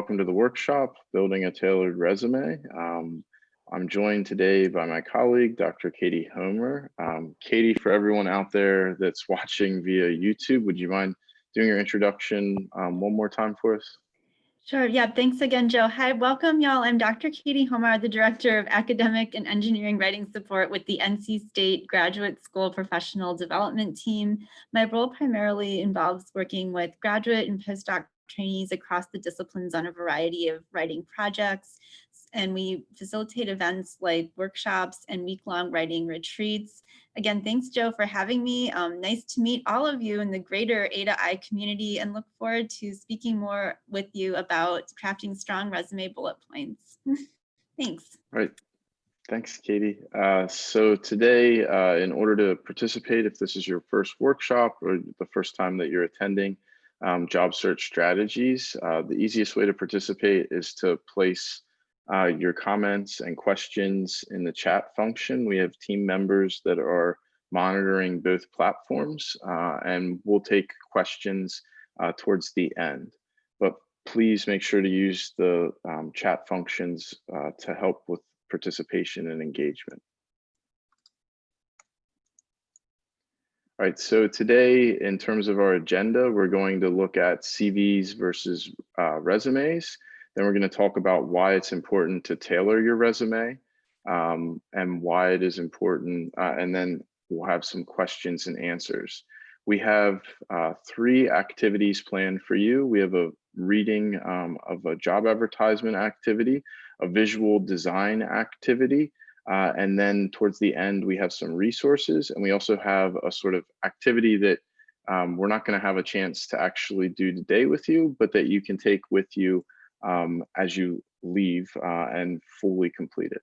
Welcome to the workshop, Building a Tailored Resume. I'm joined today by my colleague, Dr. Katie Homer. Katie, for everyone out there that's watching via YouTube, would you mind doing your introduction one more time for us? Sure. Yeah. Thanks again, Joe. Hi, welcome, y'all. I'm Dr. Katie Homer, the Director of Academic and Engineering Writing Support with the NC State Graduate School Professional Development Team. My role primarily involves working with graduate and postdoc trainees across the disciplines on a variety of writing projects. And we facilitate events like workshops and week-long writing retreats. Again, thanks, Joe, for having me. Nice to meet all of you in the greater A2I community and look forward to speaking more with you about crafting strong resume bullet points. Thanks. All right. Thanks, Katie. So today, in order to participate, if this is your first workshop or the first time that you're attending job search strategies, the easiest way to participate is to place your comments and questions in the chat function. We have team members that are monitoring both platforms, and we'll take questions towards the end. But please make sure to use the chat functions to help with participation and engagement. All right, so today, in terms of our agenda, we're going to look at CVs versus resumes. Then we're going to talk about why it's important to tailor your resume and why it is important. And then we'll have some questions and answers. We have 3 activities planned for you. We have a reading of a job advertisement activity, a visual design activity, and then towards the end, we have some resources. And we also have a sort of activity that we're not going to have a chance to actually do today with you, but that you can take with you as you leave and fully complete it.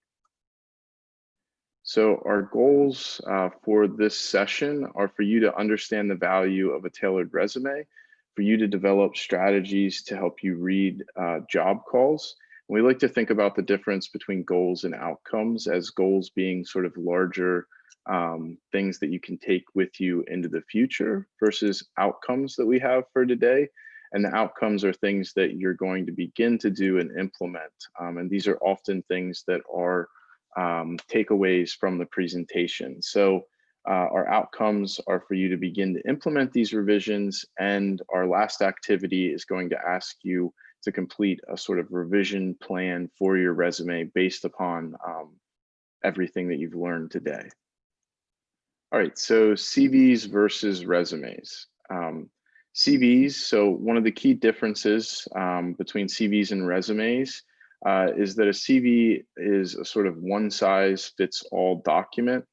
So our goals for this session are for you to understand the value of a tailored resume, for you to develop strategies to help you read job calls. And we like to think about the difference between goals and outcomes, as goals being sort of larger things that you can take with you into the future versus outcomes that we have for today. And the outcomes are things that you're going to begin to do and implement. And these are often things that are takeaways from the presentation. So our outcomes are for you to begin to implement these revisions, and our last activity is going to ask you to complete a sort of revision plan for your resume based upon everything that you've learned today. All right, so CVs versus resumes. CVs, so one of the key differences between CVs and resumes is that a CV is a sort of one-size-fits-all document.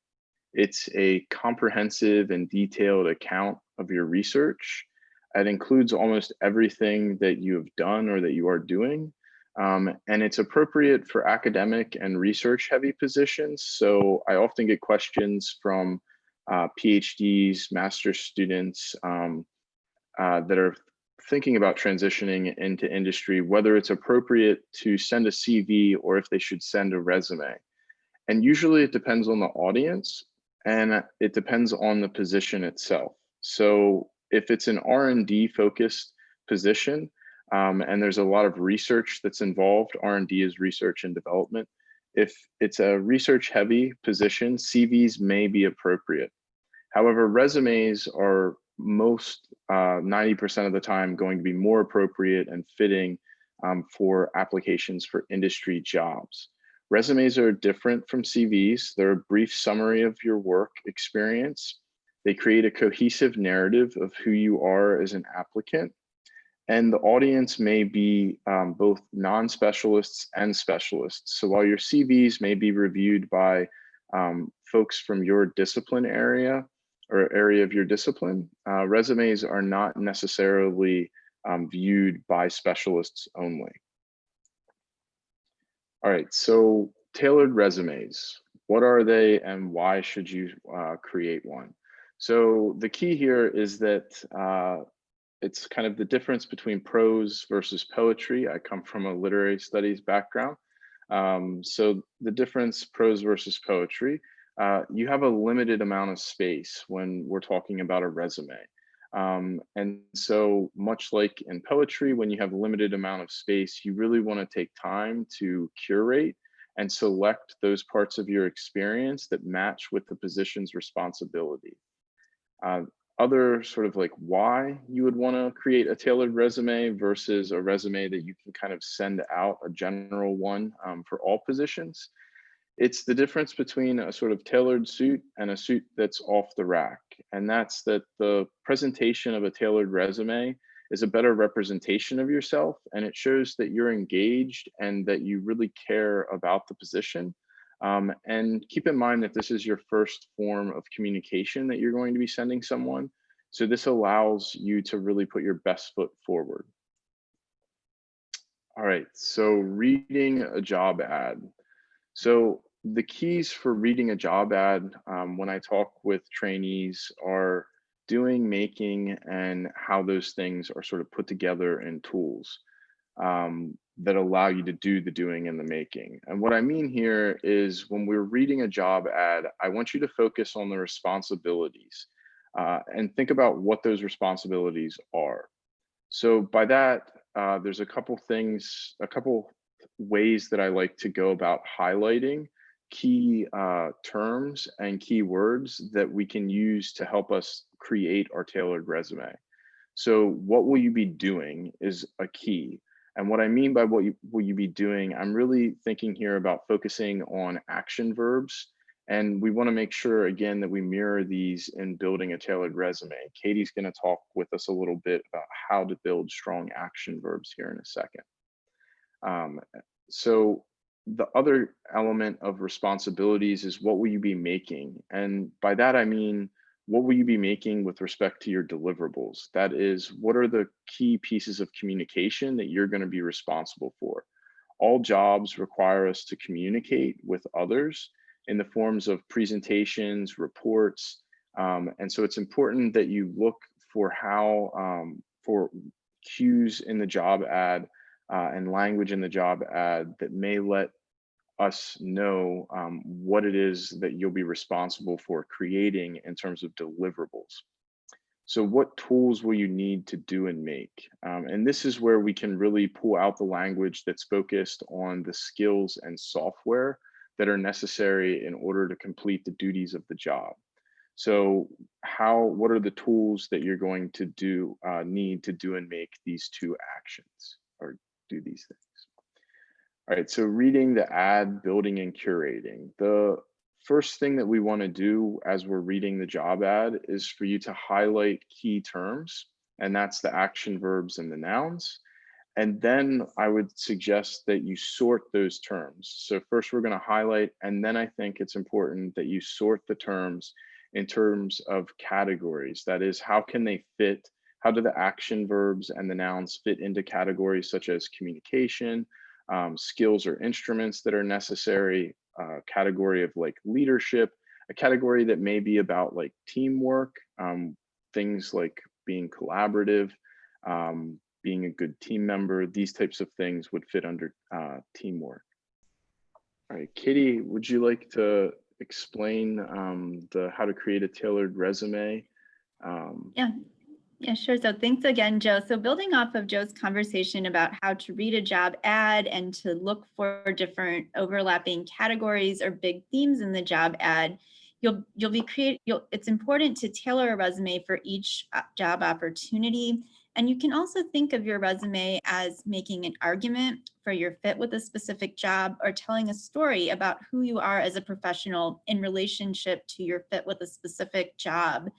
It's a comprehensive and detailed account of your research. It includes almost everything that you have done or that you are doing. And it's appropriate for academic and research-heavy positions. So I often get questions from PhDs, master's students that are thinking about transitioning into industry, whether it's appropriate to send a CV or if they should send a resume. And usually it depends on the audience and it depends on the position itself. So if it's an R&D focused position and there's a lot of research that's involved, R&D is research and development. If it's a research heavy position, CVs may be appropriate. However, resumes are most 90% of the time going to be more appropriate and fitting for applications for industry jobs. Resumes are different from CVs. They're a brief summary of your work experience. They create a cohesive narrative of who you are as an applicant. And the audience may be both non-specialists and specialists. So while your CVs may be reviewed by folks from your discipline area, or area of your discipline, resumes are not necessarily viewed by specialists only. All right, so tailored resumes, what are they and why should you create one? So the key here is that it's kind of the difference between prose versus poetry. I come from a literary studies background. So the difference, prose versus poetry, you have a limited amount of space when we're talking about a resume. And so much like in poetry, when you have a limited amount of space, you really want to take time to curate and select those parts of your experience that match with the position's responsibility. Uh, Other sort of like why you would want to create a tailored resume versus a resume that you can kind of send out, a general one for all positions. It's the difference between a sort of tailored suit and a suit that's off the rack. And that's that the presentation of a tailored resume is a better representation of yourself. And it shows that you're engaged and that you really care about the position. And keep in mind that this is your first form of communication that you're going to be sending someone. So this allows you to really put your best foot forward. All right, so reading a job ad. So the keys for reading a job ad when I talk with trainees are doing, making, and how those things are sort of put together in tools that allow you to do the doing and the making. And what I mean here is when we're reading a job ad, I want you to focus on the responsibilities and think about what those responsibilities are. So by that, there's a couple things, a couple ways that I like to go about highlighting key terms and keywords that we can use to help us create our tailored resume. So what will you be doing is a key. And what I mean by what you will you be doing, I'm really thinking here about focusing on action verbs. And we want to make sure, again, that we mirror these in building a tailored resume. Katie's going to talk with us a little bit about how to build strong action verbs here in a second. Um, so the other element of responsibilities is what will you be making? And by that, I mean, what will you be making with respect to your deliverables? That is, what are the key pieces of communication that you're going to be responsible for? All jobs require us to communicate with others in the forms of presentations, reports. And so it's important that you look for for cues in the job ad and language in the job ad that may let us know what it is that you'll be responsible for creating in terms of deliverables. So what tools will you need to do and make? And this is where we can really pull out the language that's focused on the skills and software that are necessary in order to complete the duties of the job. So what are the tools that you're going to need to do and make these two actions or do these things? All right, so reading the ad, building and curating. The first thing that we want to do as we're reading the job ad is for you to highlight key terms, and that's the action verbs and the nouns. And then I would suggest that you sort those terms. So first we're going to highlight, and then I think it's important that you sort the terms in terms of categories. That is, how can they fit? How do the action verbs and the nouns fit into categories such as communication, skills or instruments that are necessary, category of like leadership, a category that may be about like teamwork, things like being collaborative, being a good team member. These types of things would fit under teamwork. All right, Katie, would you like to explain how to create a tailored resume? Yeah, sure. So thanks again, Joe. So building off of Joe's conversation about how to read a job ad and to look for different overlapping categories or big themes in the job ad, it's important to tailor a resume for each job opportunity. And you can also think of your resume as making an argument for your fit with a specific job or telling a story about who you are as a professional in relationship to your fit with a specific job.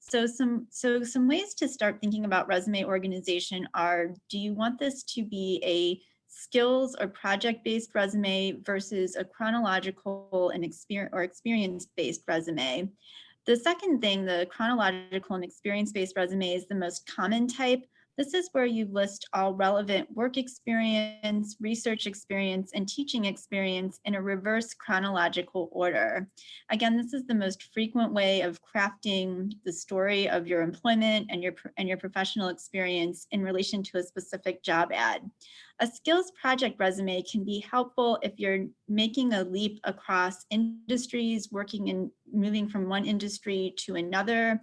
So some ways to start thinking about resume organization are, do you want this to be a skills or project-based resume versus a chronological and experience-based resume? The second thing, the chronological and experience-based resume is the most common type. This is where you list all relevant work experience, research experience, and teaching experience in a reverse chronological order. Again, this is the most frequent way of crafting the story of your employment and your professional experience in relation to a specific job ad. A skills project resume can be helpful if you're making a leap across industries, moving from one industry to another,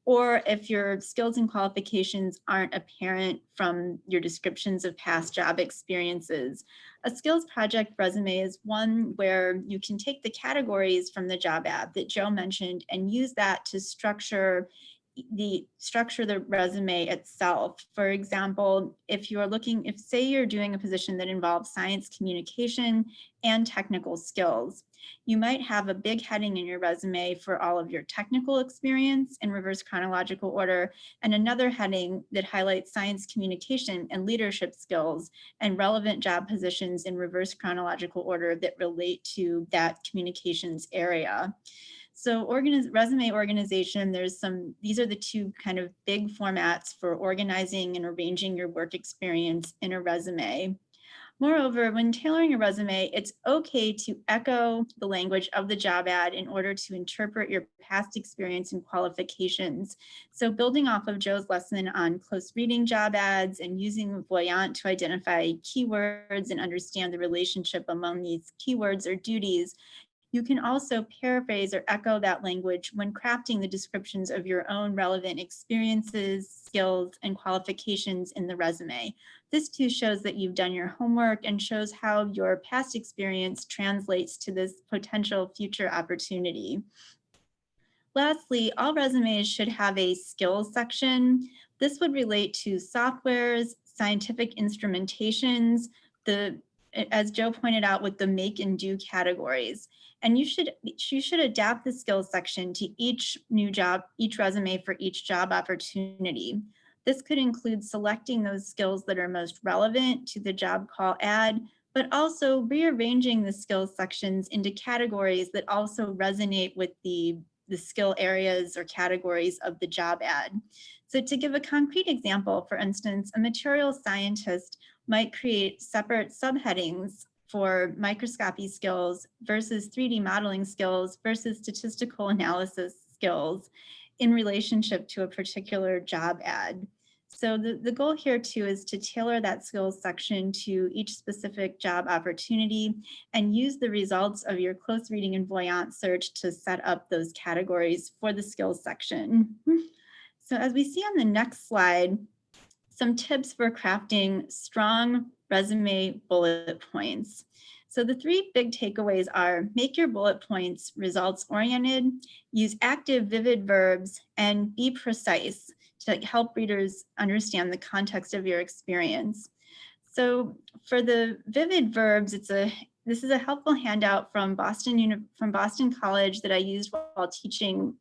or if your skills and qualifications aren't apparent from your descriptions of past job experiences. A skills project resume is one where you can take the categories from the job ad that Joe mentioned and use that to structure the resume itself. For example, if say you're doing a position that involves science communication and technical skills, you might have a big heading in your resume for all of your technical experience in reverse chronological order, and another heading that highlights science communication and leadership skills and relevant job positions in reverse chronological order that relate to that communications area. So resume organization, these are the two kind of big formats for organizing and arranging your work experience in a resume. Moreover, when tailoring a resume, it's okay to echo the language of the job ad in order to interpret your past experience and qualifications. So building off of Joe's lesson on close reading job ads and using Voyant to identify keywords and understand the relationship among these keywords or duties, you can also paraphrase or echo that language when crafting the descriptions of your own relevant experiences, skills, and qualifications in the resume. This too shows that you've done your homework and shows how your past experience translates to this potential future opportunity. Lastly, all resumes should have a skills section. This would relate to softwares, scientific instrumentations, as Joe pointed out, with the make and do categories. And you should adapt the skills section to each resume for each job opportunity. This could include selecting those skills that are most relevant to the job call ad, but also rearranging the skills sections into categories that also resonate with the skill areas or categories of the job ad. So to give a concrete example, for instance, a materials scientist might create separate subheadings for microscopy skills versus 3D modeling skills versus statistical analysis skills in relationship to a particular job ad. So the goal here too is to tailor that skills section to each specific job opportunity and use the results of your close reading and Voyant search to set up those categories for the skills section. So as we see on the next slide, some tips for crafting strong resume bullet points. So the three big takeaways are: make your bullet points results oriented, use active, vivid verbs, and be precise to help readers understand the context of your experience. So for the vivid verbs, this is a helpful handout from Boston College that I used while teaching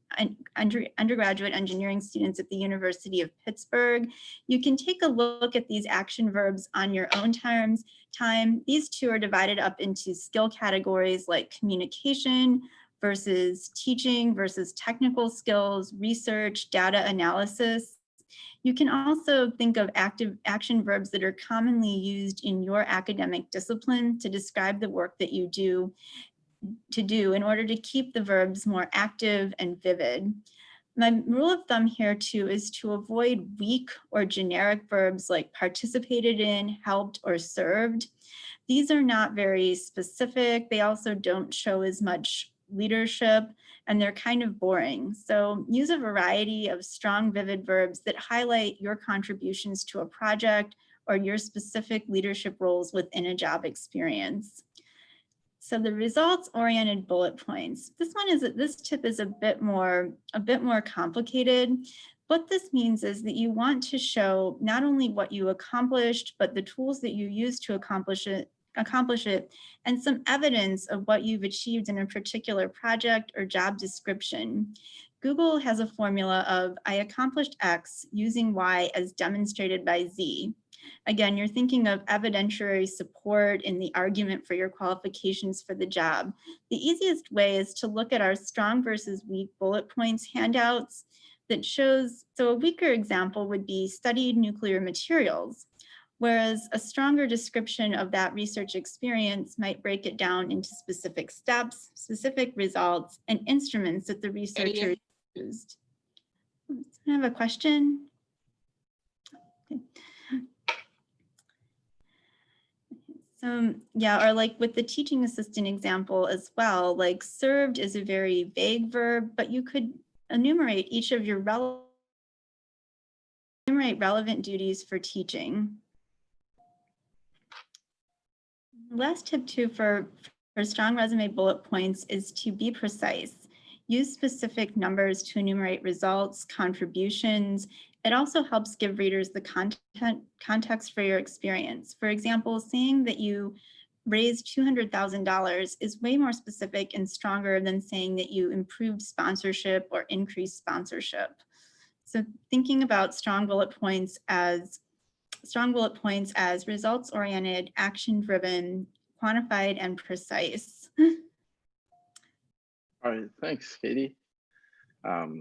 undergraduate engineering students at the University of Pittsburgh. You can take a look at these action verbs on your own time. These two are divided up into skill categories like communication versus teaching versus technical skills, research, data analysis. You can also think of active action verbs that are commonly used in your academic discipline to describe the work that you do in order to keep the verbs more active and vivid. My rule of thumb here too is to avoid weak or generic verbs like participated in, helped, or served. These are not very specific. They also don't show as much leadership, and they're kind of boring. So use a variety of strong, vivid verbs that highlight your contributions to a project or your specific leadership roles within a job experience. So the results-oriented bullet points. This tip is a bit more complicated. What this means is that you want to show not only what you accomplished, but the tools that you use to accomplish it, and some evidence of what you've achieved in a particular project or job description. Google has a formula of I accomplished X using Y as demonstrated by Z. Again, you're thinking of evidentiary support in the argument for your qualifications for the job. The easiest way is to look at our strong versus weak bullet points handouts that shows, so a weaker example would be studied nuclear materials, whereas a stronger description of that research experience might break it down into specific steps, specific results, and instruments that the researchers used. I have a question. Okay. So yeah, or like with the teaching assistant example as well, like served is a very vague verb, but you could enumerate each of your relevant duties for teaching. Last tip too for strong resume bullet points is to be precise. Use specific numbers to enumerate results, contributions. It also helps give readers the context for your experience. For example, saying that you raised $200,000 is way more specific and stronger than saying that you improved sponsorship or increased sponsorship. So thinking about strong bullet points as results-oriented, action-driven, quantified, and precise. All right, thanks, Katie.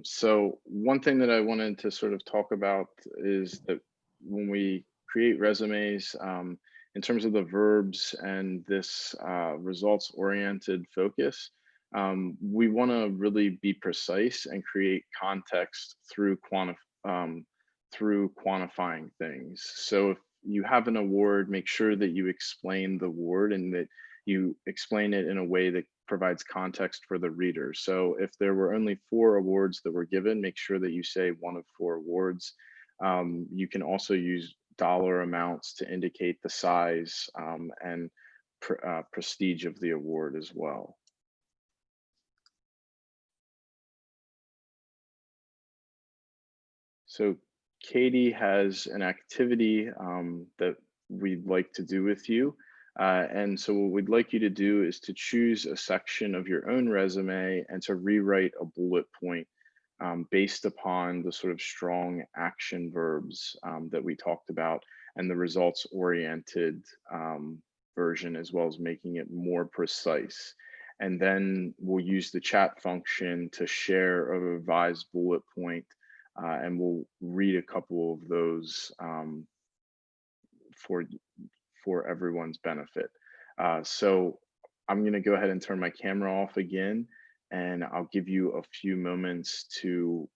So one thing that I wanted to sort of talk about is that when we create resumes, in terms of the verbs and this results-oriented focus, we want to really be precise and create context through quantifying things. So if you have an award, make sure that you explain the award and that you explain it in a way that provides context for the reader. So if there were only 4 awards that were given, make sure that you say one of 4 awards. You can also use dollar amounts to indicate the size and prestige of the award as well. So Katie has an activity that we'd like to do with you. And so what we'd like you to do is to choose a section of your own resume and to rewrite a bullet point based upon the sort of strong action verbs that we talked about and the results oriented version, as well as making it more precise. And then we'll use the chat function to share a revised bullet point and we'll read a couple of those for everyone's benefit. So I'm going to go ahead and turn my camera off again, and I'll give you a few moments to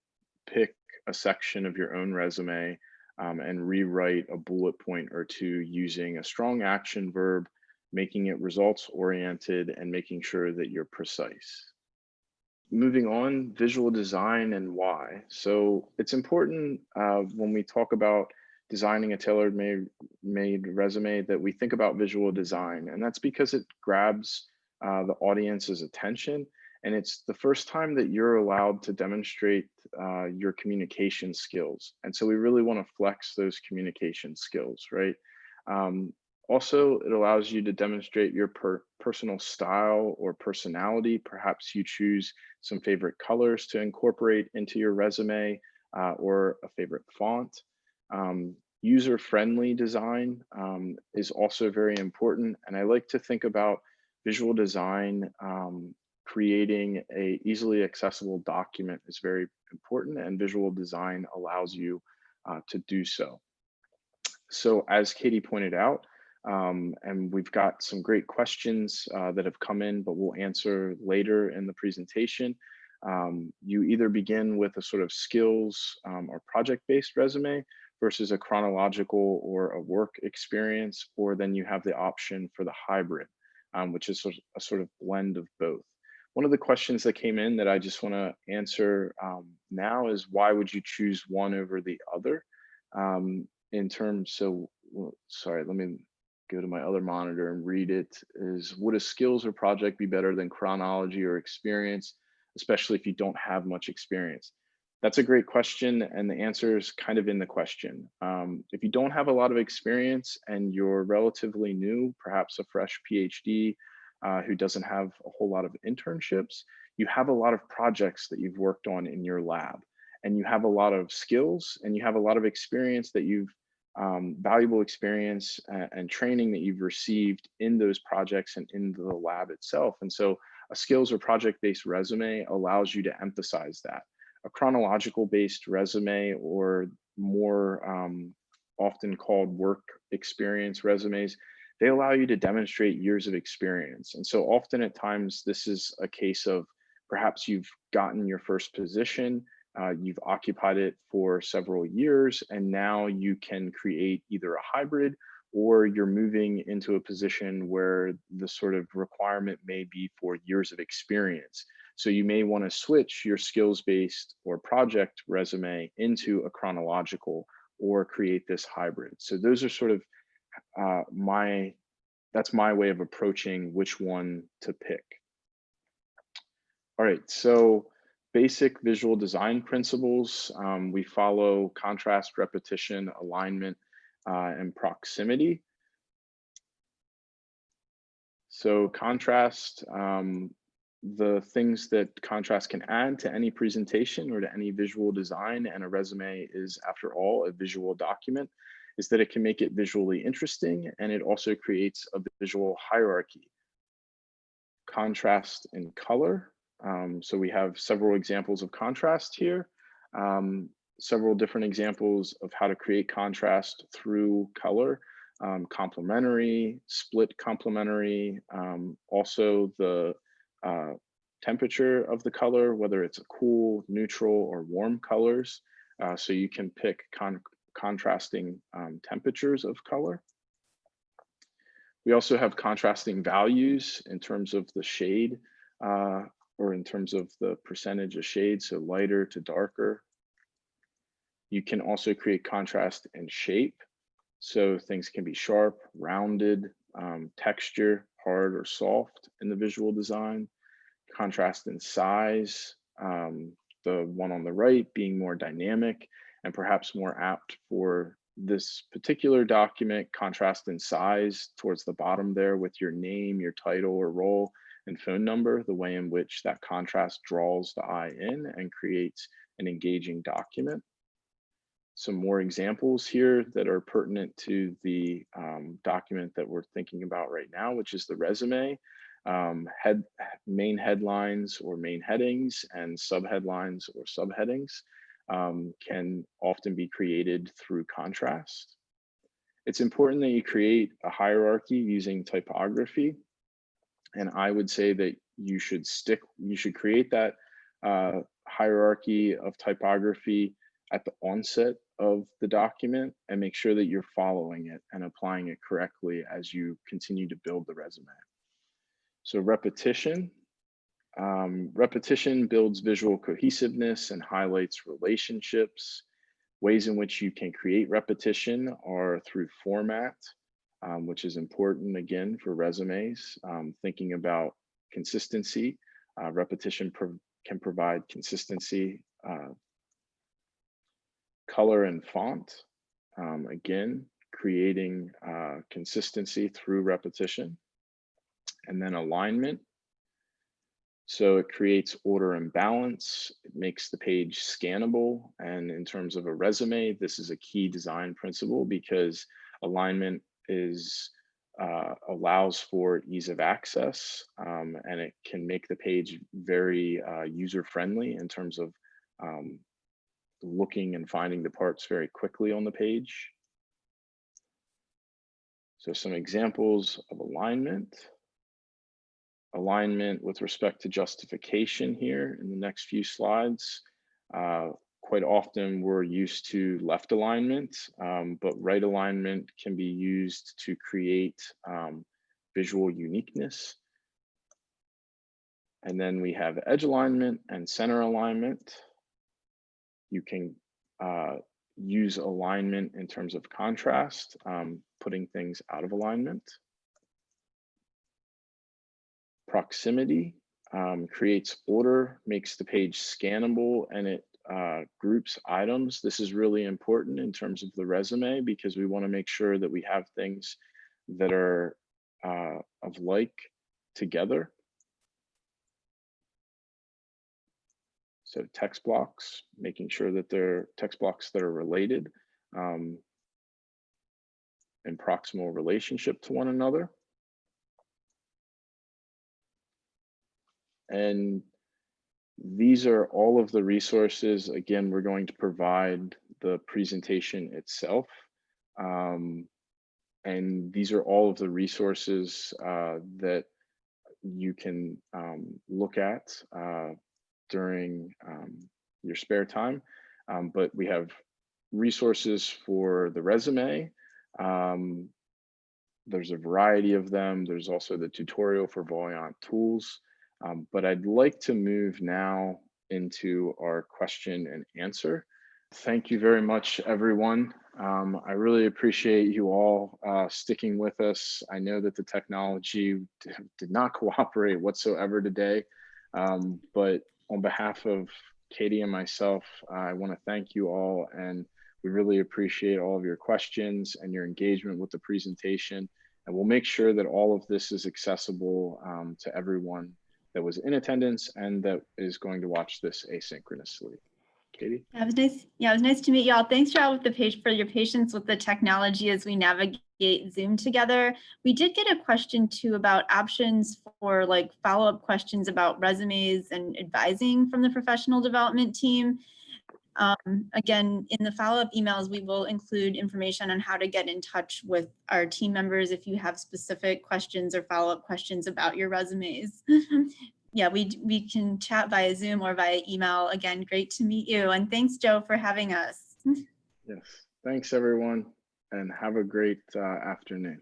pick a section of your own resume and rewrite a bullet point or two using a strong action verb, making it results oriented and making sure that you're precise. Moving on, visual design and why. So it's important when we talk about designing a tailor-made resume that we think about visual design, and that's because it grabs the audience's attention, and it's the first time that you're allowed to demonstrate your communication skills. And so we really want to flex those communication skills, right? Also, it allows you to demonstrate your personal style or personality. Perhaps you choose some favorite colors to incorporate into your resume or a favorite font. User-friendly design is also very important. And I like to think about visual design, creating a easily accessible document is very important, and visual design allows you to do so. So as Katie pointed out, and we've got some great questions that have come in, but we'll answer later in the presentation. You either begin with a sort of skills or project-based resume versus a chronological or a work experience, or then you have the option for the hybrid, which is a sort of blend of both. One of the questions that came in that I just want to answer now is why would you choose one over the other? In terms, so sorry, let me go to my other monitor and read it. Is would a skills or project be better than chronology or experience, especially if you don't have much experience? That's a great question, and the answer is kind of in the question. If you don't have a lot of experience and you're relatively new, perhaps a fresh PhD who doesn't have a whole lot of internships, you have a lot of projects that you've worked on in your lab, and you have a lot of skills and you have a lot of experience that you've valuable experience and training that you've received in those projects and in the lab itself. And so a skills or project-based resume allows you to emphasize that. A chronological based resume, or more often called work experience resumes, they allow you to demonstrate years of experience. And so often at times, this is a case of perhaps you've gotten your first position, you've occupied it for several years, and now you can create either a hybrid or you're moving into a position where the sort of requirement may be for years of experience. So you may want to switch your skills-based or project resume into a chronological or create this hybrid. So those are sort of that's my way of approaching which one to pick. All right, so basic visual design principles. We follow contrast, repetition, alignment, and proximity. So contrast, the things that contrast can add to any presentation or to any visual design, and a resume is, after all, a visual document, is that it can make it visually interesting, and it also creates a visual hierarchy. Contrast in color. So we have several examples of contrast here, several different examples of how to create contrast through color, complementary, split complementary, also the temperature of the color, whether it's a cool, neutral, or warm colors. So you can pick contrasting temperatures of color. We also have contrasting values in terms of the shade, or in terms of the percentage of shade, so lighter to darker. You can also create contrast in shape. So things can be sharp, rounded, texture, hard or soft in the visual design. Contrast in size, the one on the right being more dynamic and perhaps more apt for this particular document. Contrast in size towards the bottom there with your name, your title or role, and phone number, the way in which that contrast draws the eye in and creates an engaging document. Some more examples here that are pertinent to the document that we're thinking about right now, which is the resume. Main headlines or main headings and subheadlines or subheadings can often be created through contrast. It's important that you create a hierarchy using typography. And I would say that you should create that hierarchy of typography at the onset of the document and make sure that you're following it and applying it correctly as you continue to build the resume. So repetition. Repetition builds visual cohesiveness and highlights relationships. Ways in which you can create repetition are through format, which is important again for resumes. Thinking about consistency, repetition can provide consistency. Color and font, again, creating consistency through repetition. And then alignment. So it creates order and balance. It makes the page scannable. And in terms of a resume, this is a key design principle because alignment allows for ease of access, and it can make the page very user-friendly in terms of looking and finding the parts very quickly on the page. So some examples of alignment. Alignment with respect to justification here in the next few slides. Quite often we're used to left alignment, but right alignment can be used to create visual uniqueness. And then we have edge alignment and center alignment. You can use alignment in terms of contrast, putting things out of alignment. Proximity creates order, makes the page scannable, and it groups items. This is really important in terms of the resume because we want to make sure that we have things that are of like together. So text blocks, making sure that they're text blocks that are related in proximal relationship to one another. And these are all of the resources. Again, we're going to provide the presentation itself. And these are all of the resources that you can look at during your spare time. But we have resources for the resume, There's a variety of them. There's also the tutorial for Voyant tools. But I'd like to move now into our question and answer. Thank you very much, everyone. I really appreciate you all sticking with us. I know that the technology did not cooperate whatsoever today, but on behalf of Katie and myself, I want to thank you all, and we really appreciate all of your questions and your engagement with the presentation. And we'll make sure that all of this is accessible to everyone that was in attendance and that is going to watch this asynchronously. Katie? That was nice. Yeah, it was nice to meet y'all. Thanks for your patience with the technology as we navigate Zoom together. We did get a question too about options for like follow-up questions about resumes and advising from the professional development team. Again, in the follow-up emails, we will include information on how to get in touch with our team members if you have specific questions or follow-up questions about your resumes. Yeah, we can chat via Zoom or via email. Again, great to meet you. And thanks, Joe, for having us. Yes, thanks everyone, and have a great afternoon.